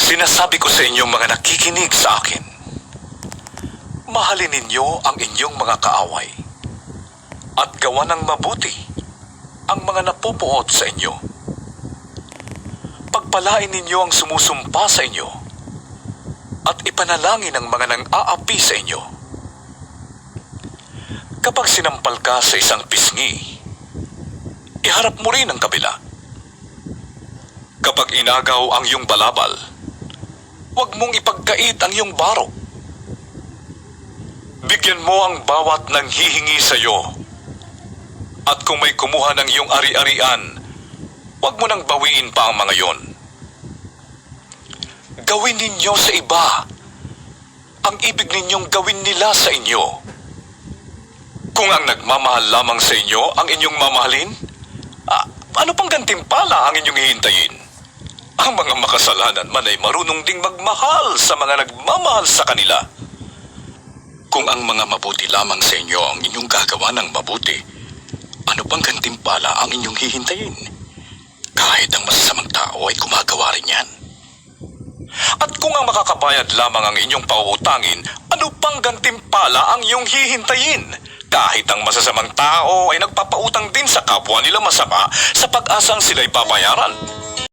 Sinasabi ko sa inyong mga nakikinig sa akin, mahalin ninyo ang inyong mga kaaway at gawa ng mabuti ang mga napupuot sa inyo. Pagpalain ninyo ang sumusumpa sa inyo at ipanalangin ang mga nang-aapi sa inyo. Kapag sinampal ka sa isang pisngi, iharap mo rin ang kabila. Kapag inagaw ang iyong balabal, huwag mong ipagkait ang iyong baro. Bigyan mo ang bawat nanghihingi sa iyo. At kung may kumuha ng iyong ari-arian, huwag mo nang bawiin pa ang mga yon. Gawin ninyo sa iba ang ibig ninyong gawin nila sa inyo. Kung ang nagmamahal lamang sa inyo ang inyong mamahalin, ano pang gantimpala ang inyong hihintayin? Ang mga makasalanan man ay marunong ding magmahal sa mga nagmamahal sa kanila. Kung ang mga mabuti lamang sa inyo ang inyong gagawa ng mabuti, ano pang gantimpala ang inyong hihintayin? Kahit ang masasamang tao ay gumagawa rin yan. At kung ang makakabayad lamang ang inyong pauutangin, ano pang gantimpala ang iyong hihintayin? Kahit ang masasamang tao ay nagpapautang din sa kapwa nila masama sa pag-asang sila'y babayaran.